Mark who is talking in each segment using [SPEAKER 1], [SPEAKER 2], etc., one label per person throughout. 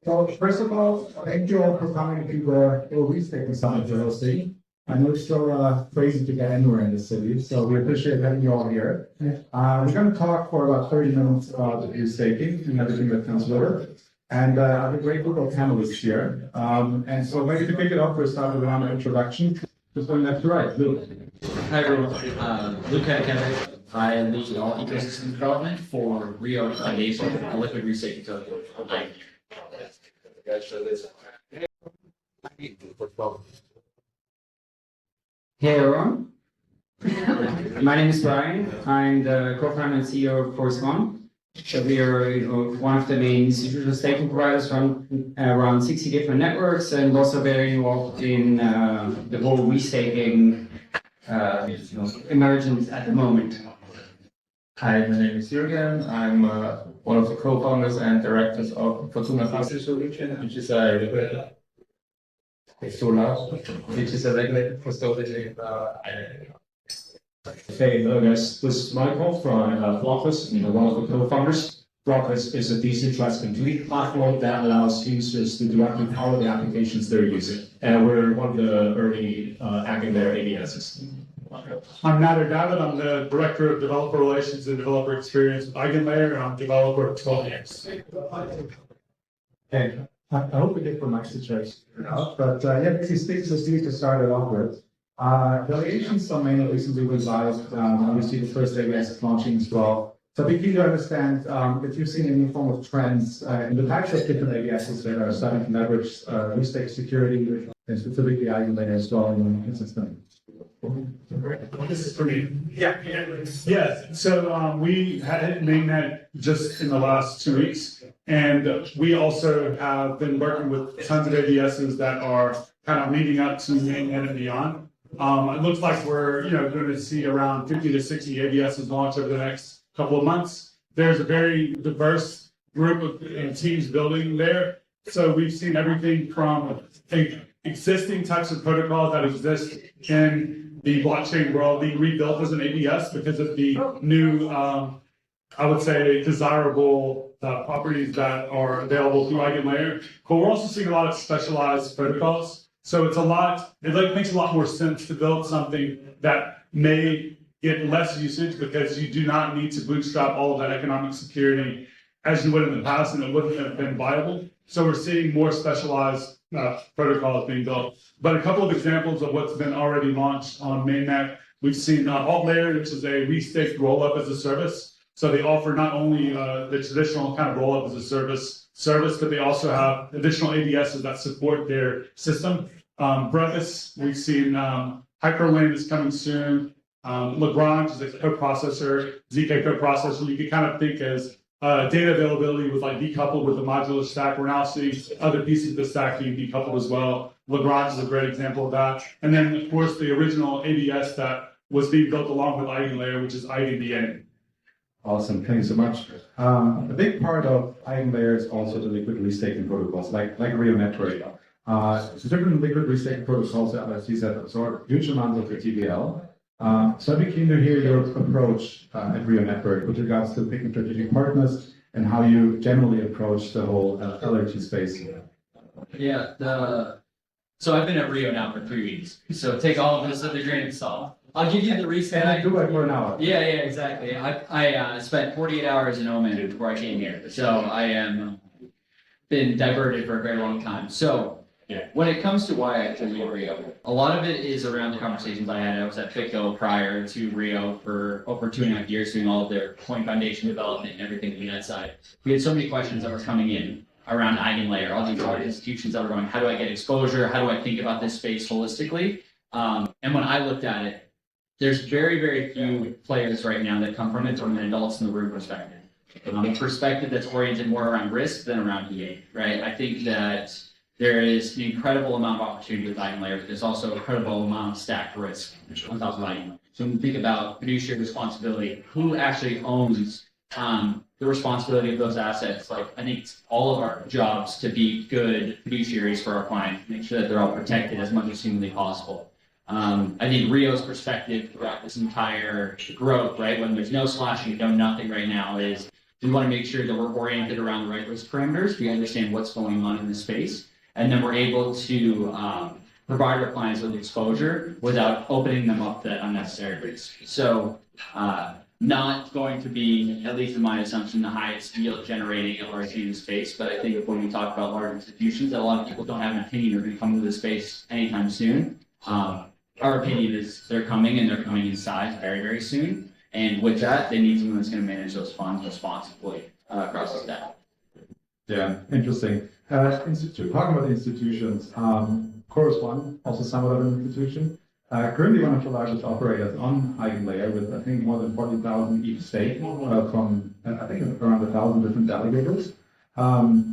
[SPEAKER 1] So first of all, thank you all for coming to the Restaking Summit for hosting. I know it's so crazy to get anywhere in the city, so we appreciate having you all here. We're going to talk for about 30 minutes about restaking and everything that comes with it. And I have a great group of panelists here. And so maybe to kick it off, we'll start with an introduction. Just going left to right. Luke.
[SPEAKER 2] Hi everyone, Luke Kevin. I lead all ecosystem development for Rio Network, a liquid restaking token.
[SPEAKER 3] Hey everyone, my name is Brian. I'm the co-founder and CEO of Force One. So we are one of the main institutional staking providers around 60 different networks, and also very involved in the whole restaking emergence at the moment.
[SPEAKER 4] Hi, my name is Jürgen. I'm one of the co-founders and directors of Fortuna Custody, which is a regulated custodian.
[SPEAKER 5] Hey, hello guys. This is Michael from Blockless, one of the co-founders. Blockless is a decentralized compute platform that allows users to directly power the applications they're using. And we're one of the early EigenLayer ABSs.
[SPEAKER 6] I'm Nader David. I'm the Director of Developer Relations and Developer Experience with EigenLayer, and I'm developer of Token2049.
[SPEAKER 1] Okay. I hope we get the mic situation out, but basically speaks to Steve to start it off with. The Asian Summit recently was live. Obviously, the first ABS is launching as well. So I'd be keen to understand if you've seen any form of trends in the types of different ABSs that are starting to leverage restake security, and specifically EigenLayer as well in the system.
[SPEAKER 6] This is for me. Yeah. So we had hit mainnet just in the last 2 weeks, and we also have been working with tons of ABSs that are kind of leading up to mainnet and beyond. It looks like we're going to see around 50 to 60 ABSs launch over the next couple of months. There's a very diverse group of teams building there. So we've seen everything from existing types of protocols that exist in the blockchain world being rebuilt as an ABS because of the new, I would say, desirable properties that are available through EigenLayer. But we're also seeing a lot of specialized protocols. So it makes a lot more sense to build something that may get less usage because you do not need to bootstrap all of that economic security as you would in the past, and it wouldn't have been viable. So we're seeing more specialized protocols being built. But a couple of examples of what's been already launched on mainnet, we've seen EigenLayer, which is a restaked rollup as a service. So they offer not only the traditional kind of rollup as a service, but they also have additional ABSs that support their system. Brevis, we've seen Hyperlane is coming soon. Lagrange is a coprocessor, ZK coprocessor. You can kind of think as data availability was like decoupled with the modular stack. We're now seeing other pieces of the stack being decoupled as well. Lagrange is a great example of that. And then, of course, the original ABS that was being built along with EigenLayer, which is EigenDA.
[SPEAKER 1] Awesome, thank you so much. A big part of EigenLayer is also the liquid restaking protocols, like Rio Network. Different liquid restaking protocols, as you said, absorb huge amounts of the TVL. So I'd be keen to hear your approach at Rio Network with regards to picking strategic partners and how you generally approach the whole LRT space.
[SPEAKER 2] Yeah, so I've been at Rio now for 3 weeks, so take all of this with a grain of salt. I'll give you the recent.
[SPEAKER 1] And I do it for an hour.
[SPEAKER 2] Yeah, exactly. I spent 48 hours in Oman before I came here, so I am been diverted for a very long time. So when it comes to why I chose Rio, a lot of it is around the conversations I had. I was at FICO prior to Rio for over 2.5 years doing all of their coin foundation development and everything on that side. We had so many questions that were coming in around EigenLayer, all these large institutions that were going, how do I get exposure? How do I think about this space holistically? And when I looked at it, there's very, very few players right now that come from it from an adults in the room perspective. A perspective that's oriented more around risk than around EA, right? I think that there is an incredible amount of opportunity with EigenLayer, but there's also a incredible amount of stacked risk on top of EigenLayer. So when you think about fiduciary responsibility, who actually owns the responsibility of those assets? Like, I think it's all of our jobs to be good fiduciaries for our clients, make sure that they're all protected as much as humanly possible. I think Rio's perspective throughout this entire growth, right, when there's no slashing, no nothing right now, is We want to make sure that we're oriented around the right risk parameters. We understand what's going on in the space, and then we're able to provide our clients with exposure without opening them up to unnecessary risk. So not going to be, at least in my assumption, the highest yield generating LRC in the space. But I think when we talk about large institutions, that a lot of people don't have an opinion are going to come to the space anytime soon. Our opinion is they're coming, and they're coming in size very, very soon. And with that, they need someone that's going to manage those funds responsibly across the stack.
[SPEAKER 1] Yeah, interesting. Talking about institutions, Chorus One, also somewhat of an institution, currently one of the largest operators on EigenLayer with, I think, more than 40,000 each stake from, I think, around 1,000 different delegators.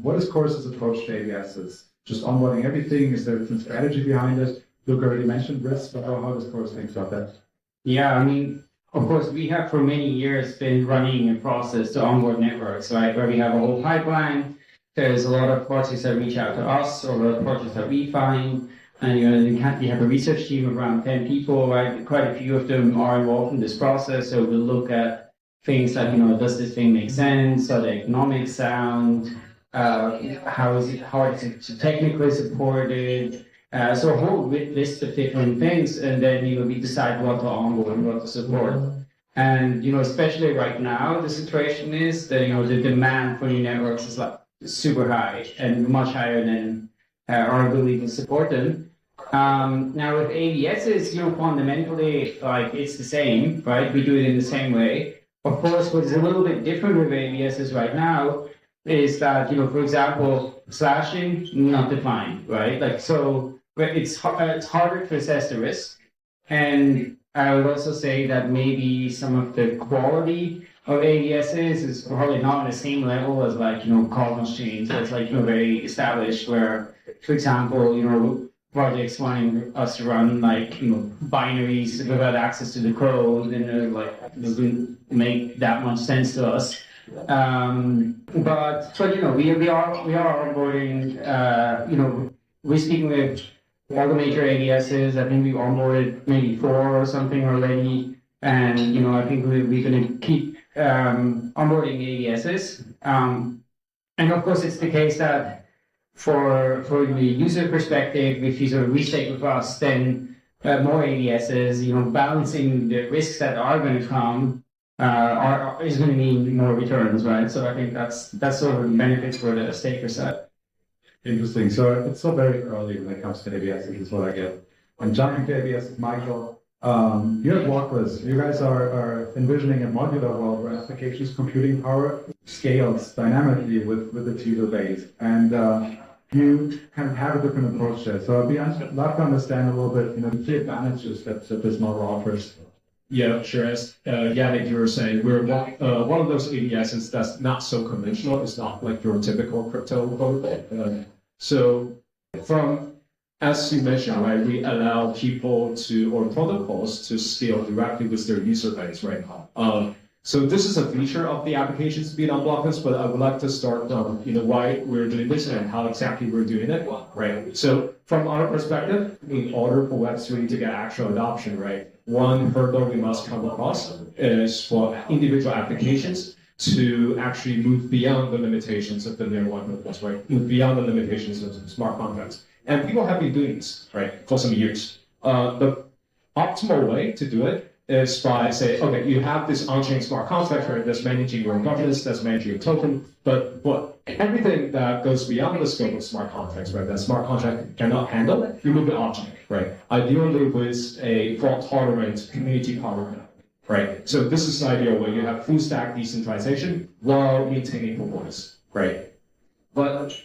[SPEAKER 1] What is Chorus's approach to ABSs? Just onboarding everything? Is there a strategy behind it? Luke already mentioned risk, but how does Chorus think about that?
[SPEAKER 3] Yeah, I mean, of course, we have for many years been running a process to onboard networks, right? Where we have a whole pipeline. There's a lot of projects that reach out to us, or a lot of projects that we find. And we have a research team of around 10 people, right? Quite a few of them are involved in this process. So we'll look at things like, does this thing make sense? Are the economics sound? How is it technically supported? So a whole list of different things, and then we decide what to onboard and what to support. And especially right now, the situation is that the demand for new networks is like super high and much higher than our ability to support them. Now with ABSs, fundamentally, like it's the same, right? We do it in the same way. Of course, what is a little bit different with ABSs right now is that for example, slashing not defined, right? Like so. It's harder to assess the risk, and I would also say that maybe some of the quality of ABSs is probably not on the same level as Carbon Chain. So it's very established. Where, for example, projects wanting us to run binaries without access to the code, and it doesn't make that much sense to us. But we are onboarding. We're speaking with all the major ABSs. I think we've onboarded maybe 4 or something already, and I think we're going to keep onboarding ABSs. And of course, it's the case that for the user perspective, if you sort of restake with us, then more ABSs, balancing the risks that are going to come is going to mean more returns, right? So I think that's sort of the benefits for the staker side.
[SPEAKER 1] Interesting. So it's still very early when it comes to ABS, is what I get. And jumping to ABS, Michael, you're at Blockless. You guys are envisioning a modular world where applications computing power scales dynamically with the user base. And you kind of have a different approach there. So I'd love to understand a little bit, the key advantages that this model offers.
[SPEAKER 5] Yeah, sure. As Yannick, you were saying, we're one of those ABSs that's not so conventional. It's not like your typical crypto protocol. So as you mentioned, right, we allow people or protocols to scale directly with their user base, right? So this is a feature of the applications being on Blockless, but I would like to start why we're doing this and how exactly we're doing it, right? So from our perspective, in order for Web3 to get actual adoption, right, one hurdle we must come across is for individual applications to actually move beyond the limitations of the layer 1 protocols, right? Move beyond the limitations of smart contracts. And people have been doing this, right, for some years. The optimal way to do it is by saying, okay, you have this on-chain smart contract, right, that's managing your governance, that's managing your token, but everything that goes beyond the scope of smart contracts, right, that smart contract cannot handle, you move it on-chain, right? Ideally with a fault-tolerant community power, right? So this is an ideal way. You have full stack decentralization while maintaining performance, right? But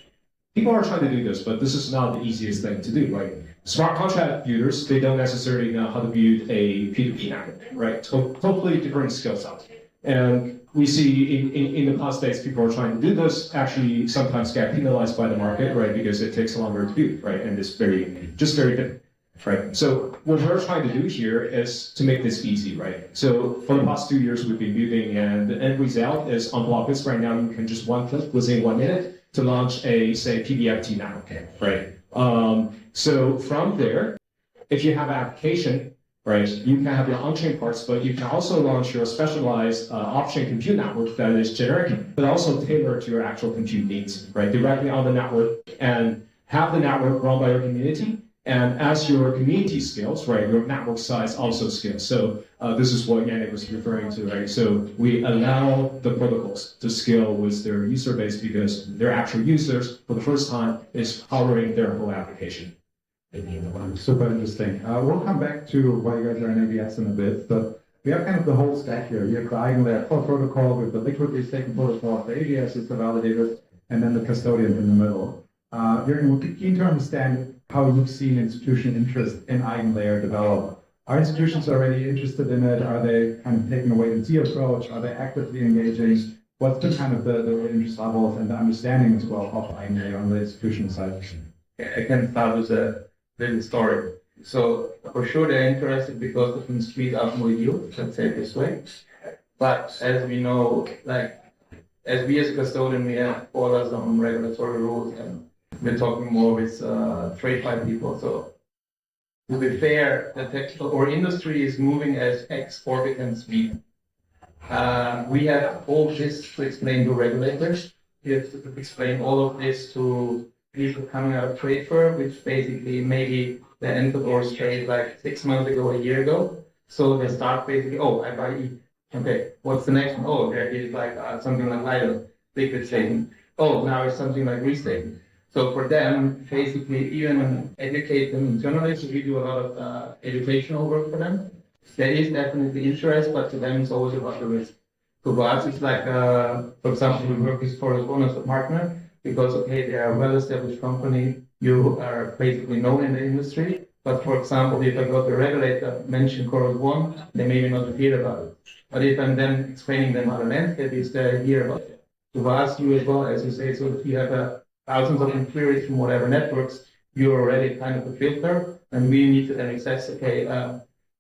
[SPEAKER 5] people are trying to do this, but this is not the easiest thing to do, right? Smart contract builders, they don't necessarily know how to build a P2P network, right? Totally different skill set. And we see in the past days, people are trying to do this, actually sometimes get penalized by the market, right? Because it takes longer to build, right? And it's very different, right? So what we're trying to do here is to make this easy, right? So for the past 2 years, we've been building, and the end result is on Blockless right now, you can just one click within 1 minute to launch a, say, PBFT network, right? So from there, if you have an application, right? You can have your on-chain parts, but you can also launch your specialized off-chain compute network that is generic, but also tailored to your actual compute needs, right? Directly on the network and have the network run by your community. And as your community scales, right, your network size also scales. So this is what Yannick was referring to, right? So we allow the protocols to scale with their user base because their actual users, for the first time, is powering their whole application.
[SPEAKER 1] Super interesting. We'll come back to why you guys are in ABS in a bit, but we have kind of the whole stack here. You have the EigenLayer core protocol with the liquid restaking protocol, the ABS is the validator, and then the custodian in the middle. We're keen to understand how you've seen institutional interest in EigenLayer develop. Are institutions already interested in it? Are they kind of taking a wait-and-see approach? Are they actively engaging? What's been kind of the interest levels and the understanding as well of EigenLayer on the institutional side?
[SPEAKER 4] I can start with a little story. So for sure they're interested because they can squeeze out more yield, let's say it this way. But as we know, like as we as a custodian, we have orders on regulatory rules and we're talking more with TradeFi people. So to be fair, our industry is moving at exorbitant speed. We have all this to explain to regulators. We have to explain all of this to people coming out of trade firm, which basically maybe the entered our trade like 6 months ago, a year ago. So they start basically, oh, I buy E. Okay, what's the next one? Oh, there is like something like LIDAR, liquid staking. Oh, now it's something like restaking. So for them, basically, even educate them internally, so we do a lot of educational work for them. There is definitely interest, but to them, it's always about the risk. So for us, it's like, for example, we work with Fortuna as a partner because, okay, they are a well-established company. You are basically known in the industry. But for example, if I got the regulator mention Chorus 1, they maybe not hear about it. But if I'm then explaining them how the landscape is, they hear about it. So for us, you as well, as you say, so if you have thousands of inquiries from whatever networks, you're already kind of a filter, and we need to then assess, okay,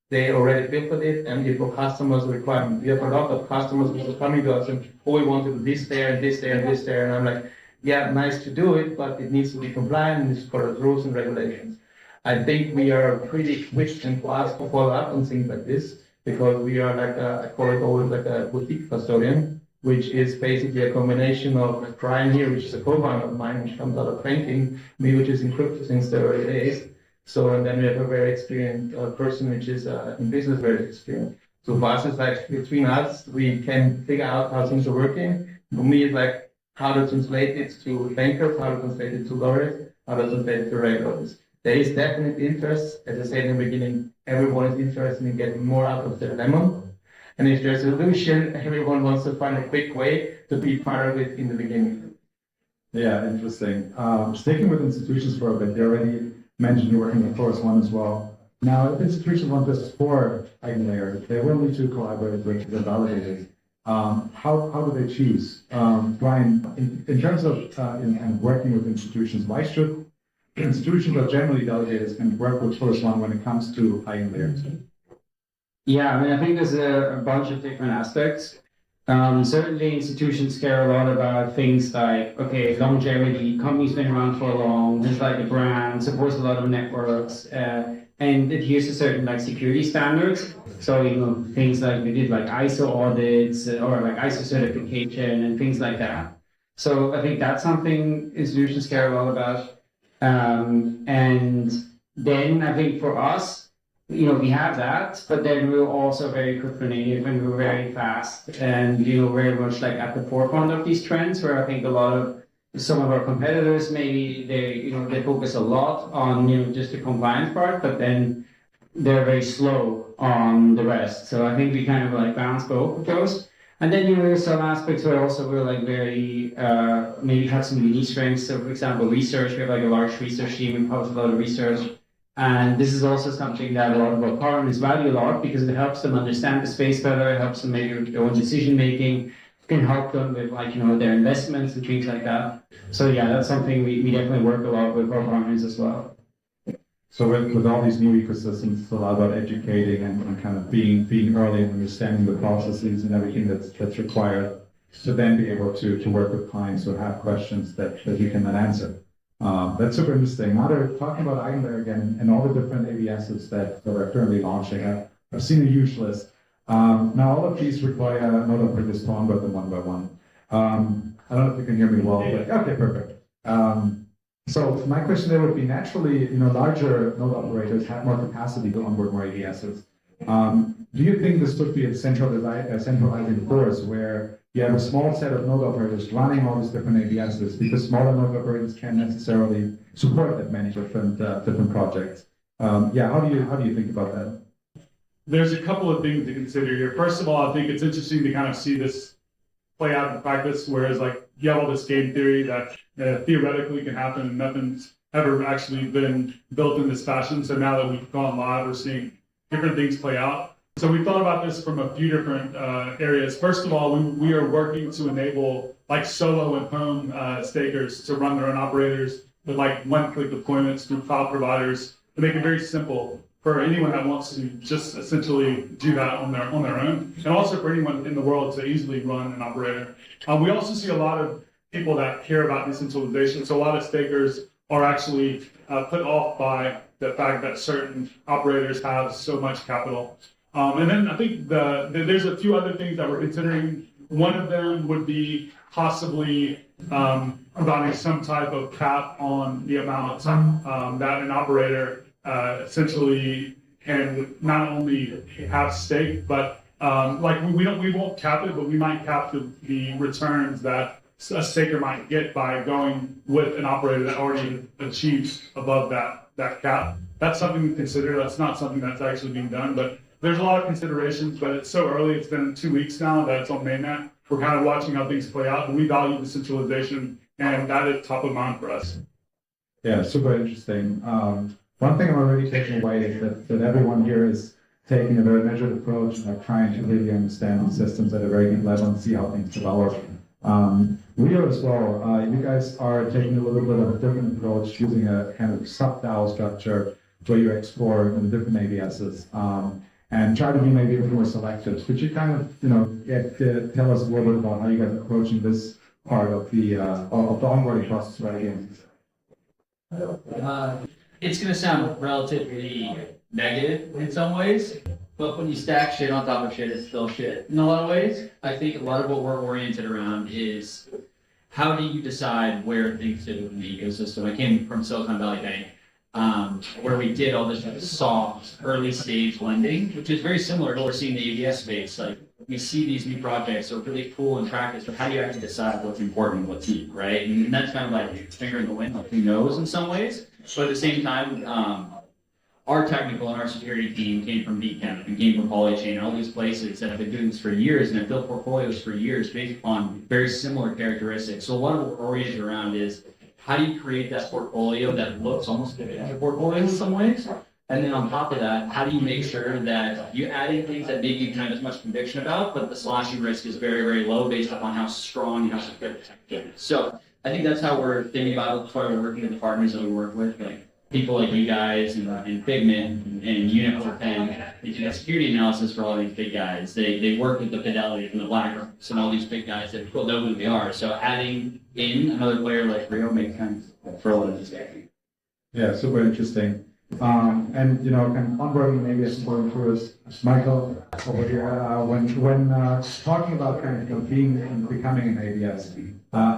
[SPEAKER 4] they already filtered it, and if our customers' requirement. We have a lot of customers who are coming to us and, oh, we want to do this there, and this there, and this there, and I'm like, yeah, nice to do it, but it needs to be compliant, and it's for the rules and regulations. I think we are pretty quick and fast to follow up on things like this, because we are like, I call it always like a boutique custodian, which is basically a combination of Brian here, which is a co-founder of mine, which comes out of banking, me, which is in crypto since the early days. So, and then we have a very experienced person, which is in business very experienced. So for us, it's like between us, we can figure out how things are working. For me, it's like how to translate it to bankers, how to translate it to lawyers, how to translate it to regulators. There is definitely interest. As I said in the beginning, everyone is interested in getting more out of their lemon. And if there's a solution, everyone wants to find a quick way to be part of it in the beginning.
[SPEAKER 1] Yeah, interesting. Sticking with institutions for a bit, you already mentioned you're working with Chorus 1 as well. Now, if institutions want to explore EigenLayer, they will need to collaborate with the validators. How do they choose? Brian, in terms of in working with institutions, why should institutions or generally delegators can work with Chorus 1 when it comes to EigenLayer?
[SPEAKER 3] Yeah, I mean, I think there's a bunch of different aspects. Certainly, institutions care a lot about things like, okay, longevity, company's been around for long, there's like a brand, supports a lot of networks, and adheres to certain like security standards. So, you know, things like we did like ISO audits or like ISO certification and things like that. So I think that's something institutions care a lot about. And then I think for us, you know, we have that, but then we're also very crypto native and we're very fast and, you know, very much like at the forefront of these trends where I think a lot of some of our competitors, maybe they focus a lot on, you know, just the compliance part, but then they're very slow on the rest. So I think we kind of like balance both of those. And then, you know, there's some aspects where also we're like very, maybe have some unique strengths. So for example, research, we have like a large research team, we publish a lot of research. And this is also something that a lot of our partners value a lot because it helps them understand the space better, it helps them maybe with their own decision making, it can help them with like, you know, their investments and things like that. So yeah, that's something we definitely work a lot with our partners as well.
[SPEAKER 1] So with all these new ecosystems, it's a lot about educating and kind of being early and understanding the processes and everything that's required to then be able to work with clients who have questions that you can then answer. That's super interesting. Now they're talking about EigenLayer again and all the different ABSs that are currently launching. I've seen a huge list. Now all of these require node operators to onboard them one by one. I don't know if you can hear me well, but okay, perfect. So my question there would be naturally, larger node operators have more capacity to onboard more ABSs. Do you think this could be a centralizing force where you have a small set of node operators running all these different ABSs because smaller node operators can't necessarily support that many different projects? How do you think about that?
[SPEAKER 6] There's a couple of things to consider here. First of all, I think it's interesting to kind of see this play out in practice, whereas like you have all this game theory that theoretically can happen and nothing's ever actually been built in this fashion. So now that we've gone live, we're seeing different things play out. So we thought about this from a few different areas. First of all, we are working to enable like solo and home stakers to run their own operators with like one-click deployments through cloud providers to make it very simple for anyone that wants to just essentially do that on their own, and also for anyone in the world to easily run an operator. We also see a lot of people that care about decentralization. So a lot of stakers are actually put off by the fact that certain operators have so much capital. And then I think there's a few other things that we're considering. One of them would be possibly providing some type of cap on the amount that an operator essentially can not only have stake, but we won't cap it, but we might cap the returns that a staker might get by going with an operator that already achieves above that cap. That's something to consider. That's not something that's actually being done, but there's a lot of considerations, but it's so early. It's been 2 weeks now that it's on mainnet. We're kind of watching how things play out, and we value decentralization, and that is top of mind for us.
[SPEAKER 1] Yeah, super interesting. One thing I'm already taking away is that everyone here is taking a very measured approach, like trying to really understand the systems at a very deep level and see how things develop. Rio as well, you guys are taking a little bit of a different approach, using a kind of sub-DAO structure where you explore the different ABSs and try to be maybe a bit more selective. Could you kind of, tell us a little bit about how you guys are approaching this part of the onboarding process right again?
[SPEAKER 2] It's going to sound relatively negative in some ways, but when you stack shit on top of shit, it's still shit. In a lot of ways, I think a lot of what we're oriented around is how do you decide where things fit within the ecosystem? I came from Silicon Valley Bank, where we did all this soft, early stage lending, which is very similar to what we're seeing in the ABS space. Like, we see these new projects are really cool in practice, but how do you actually decide what's important and what's deep, right? And that's kind of like finger in the wind, like who knows in some ways. But at the same time, our technical and our security team came from Beacon and came from Polychain, all these places that have been doing this for years and have built portfolios for years based on very similar characteristics. So one of what we're oriented around is how do you create that portfolio that looks almost like a portfolio in some ways? And then on top of that, how do you make sure that you add in things that maybe you can have as much conviction about, but the sloshing risk is very, very low based upon how strong and how secure the tech is. So I think that's how we're thinking about it. That's why we're working with the partners that we work with, like people like you guys and Figment and Unicorn Pen. They do security analysis for all these big guys. They work with the Fidelity and the BlackRocks and all these big guys that people know who they are. So adding in another player like Rio makes sense for a lot of these guys.
[SPEAKER 1] Yeah, super interesting. And kind of onboarding maybe a important for us, Michael over here. When talking about kind of being and becoming an ABS,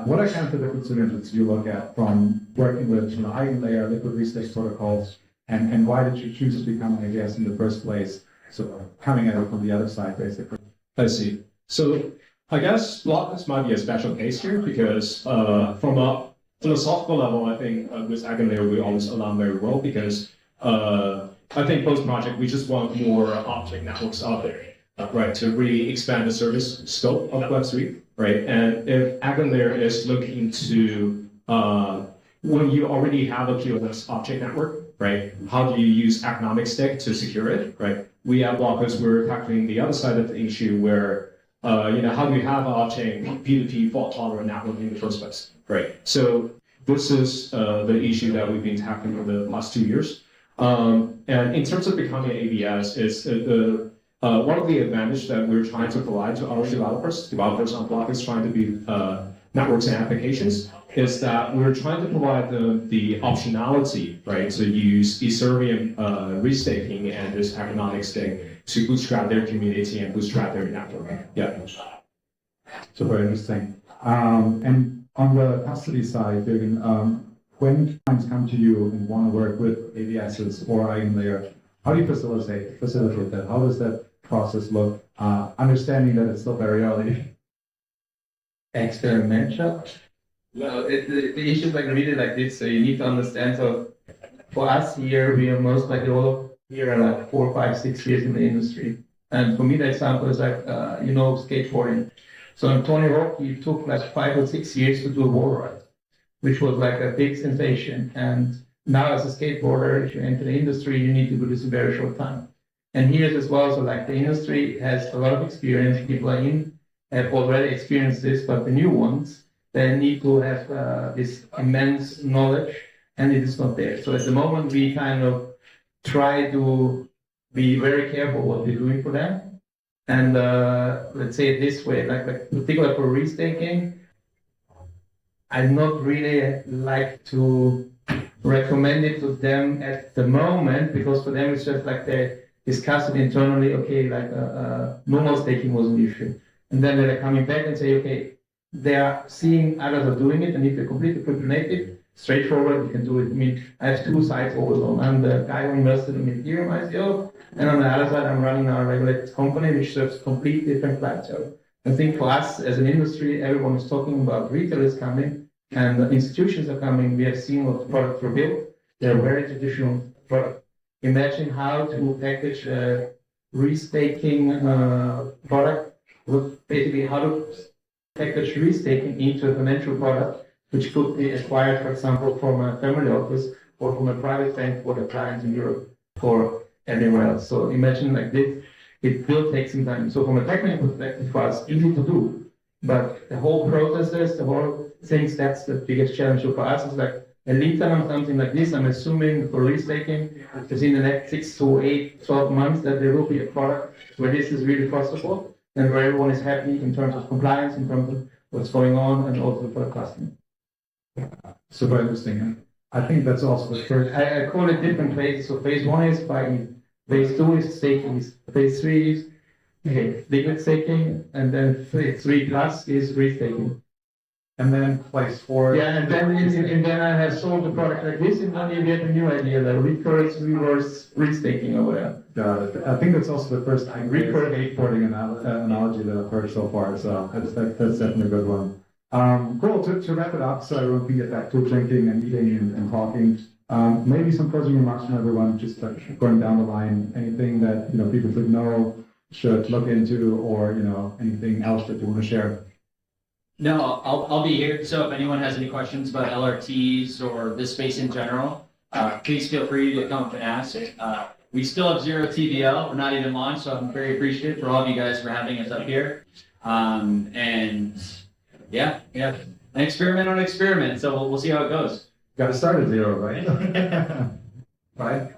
[SPEAKER 1] what are kind of the different solutions you look at from working with EigenLayer, liquid restake protocols, and why did you choose to become an ABS in the first place? So coming at it from the other side, basically.
[SPEAKER 5] I see. So I guess Blockless might be a special case here because from a philosophical level, I think with EigenLayer we always align very well because I think post-project we just want more object networks out there, right, to really expand the service scope of Web3, right? And if EigenLayer is looking to, when you already have a POS object network, right, how do you use economic stake to secure it, right? We at Blockless, we're tackling the other side of the issue where, how do you have an off-chain P2P fault-tolerant network in the first place, right? So this is the issue that we've been tackling for the last 2 years. And in terms of becoming an ABS, it's one of the advantages that we're trying to provide to our developers on Blockless trying to be networks and applications, is that we're trying to provide the optionality, right, to use Ethereum restaking and this economic stake to bootstrap their community and bootstrap their network. Yeah.
[SPEAKER 1] Super interesting. And on the custody side, Jürgen, when clients come to you and want to work with AVSs or EigenLayer, how do you facilitate that? How does that process look? Understanding that it's still very early.
[SPEAKER 4] Experimental. Well, the issue is like really like this. So you need to understand. So for us here, we are most likely all here are like 4, 5, 6 years in the industry. And for me, the example is like skateboarding. So in Tony Hawk, it took like 5 or 6 years to do a wall ride, which was like a big sensation. And now as a skateboarder, if you enter the industry, you need to do this in a very short time. And here's as well, so like the industry has a lot of experience, people are have already experienced this, but the new ones, they need to have this immense knowledge, and it is not there. So at the moment, we kind of try to be very careful what we're doing for them. And let's say it this way, like particularly for restaking, I'd not really like to recommend it to them at the moment, because for them it's just like they discuss it internally, okay, like normal staking was an issue. And then they're coming back and say, okay, they are seeing others are doing it, and if they're completely crypto native, straightforward, you can do it. I mean, I have 2 sides always on. I'm the guy who invested in Ethereum ICO, and on the other side, I'm running our regulated company, which serves completely different clients. So I think for us as an industry, everyone is talking about retail is coming, and institutions are coming. We have seen what products were built. They're very traditional products. Imagine how to package a restaking product, basically how to package restaking into a financial product, which could be acquired, for example, from a family office or from a private bank for the clients in Europe or anywhere else. So imagine like this, it will take some time. So from a technical perspective, for us, easy to do, but the whole processes, the whole things, that's the biggest challenge. So for us, it's like a lead time on something like this. I'm assuming for restaking, within the next 6 to 8, 12 months, that there will be a product where this is really possible and where everyone is happy in terms of compliance, in terms of what's going on, and also for the customer.
[SPEAKER 1] Super interesting. I think that's also the first.
[SPEAKER 4] I call it different phases. So phase 1 is buying, phase 2 is staking, phase 3 is liquid staking, and then phase 3 plus is restaking.
[SPEAKER 1] And then phase 4.
[SPEAKER 4] Yeah, and then I have sold the product like this, and then you get a new idea, the reverse restaking or whatever.
[SPEAKER 1] Got it. I think that's also the first skateboarding analogy that I've heard so far. So that's definitely a good one. Cool. To wrap it up, so everyone can get back to drinking and eating and talking. Maybe some closing remarks from everyone, just like going down the line. Anything that people should know, should look into, or anything else that you want to share.
[SPEAKER 2] No, I'll be here. So if anyone has any questions about LRTs or this space in general, please feel free to come up and ask. We still have 0 TVL. We're not even launched, so I'm very appreciative for all of you guys for having us up here. And yeah, an experiment on experiment. So we'll see how it goes.
[SPEAKER 1] Got to start at 0, right? Right.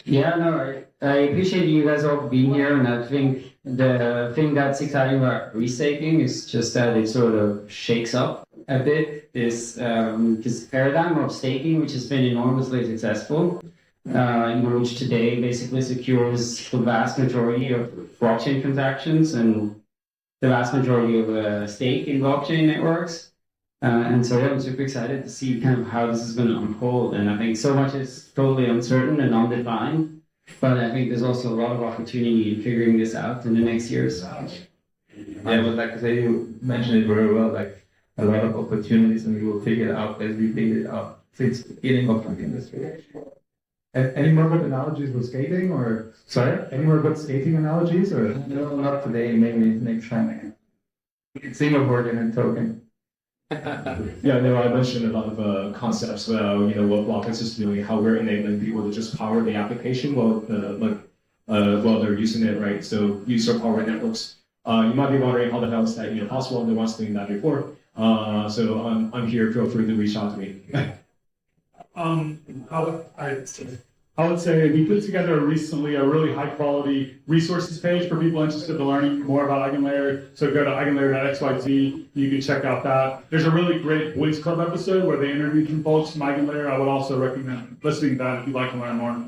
[SPEAKER 3] Yeah, no, I appreciate you guys all being here, and I think the thing that's exciting about restaking is just that it sort of shakes up a bit this paradigm of staking, which has been enormously successful, which today basically secures the vast majority of blockchain transactions and the vast majority of stake in blockchain networks. And so I'm super excited to see kind of how this is going to unfold. And I think so much is totally uncertain and undefined, but I think there's also a lot of opportunity in figuring this out in the next years.
[SPEAKER 4] Yeah, I would like to say you mentioned it very well, like a lot of opportunities, and we will figure it out as we figure it out since the beginning of the industry.
[SPEAKER 1] Any more good analogies with skating, or
[SPEAKER 4] Sorry?
[SPEAKER 1] any more good skating analogies, or
[SPEAKER 4] No, not today, maybe next time. Singapore and token.
[SPEAKER 5] Yeah, no, I mentioned a lot of concepts about what Blockless is doing, how we're enabling people to just power the application while they're using it, right? So use our power networks. You might be wondering how the hell is that possible? No one's doing that before. So I'm here. Feel free to reach out to me.
[SPEAKER 6] I would say we put together recently a really high quality resources page for people interested in learning more about EigenLayer. So go to eigenlayer.xyz. You can check out that. There's a really great Voice Club episode where they interviewed some folks from EigenLayer. I would also recommend listening to that if you'd like to learn more.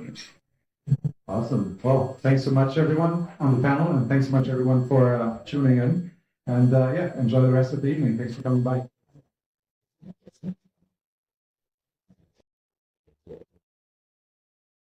[SPEAKER 1] Awesome. Well, thanks so much, everyone on the panel, and thanks so much, everyone, for tuning in. And yeah, enjoy the rest of the evening. Thanks for coming by.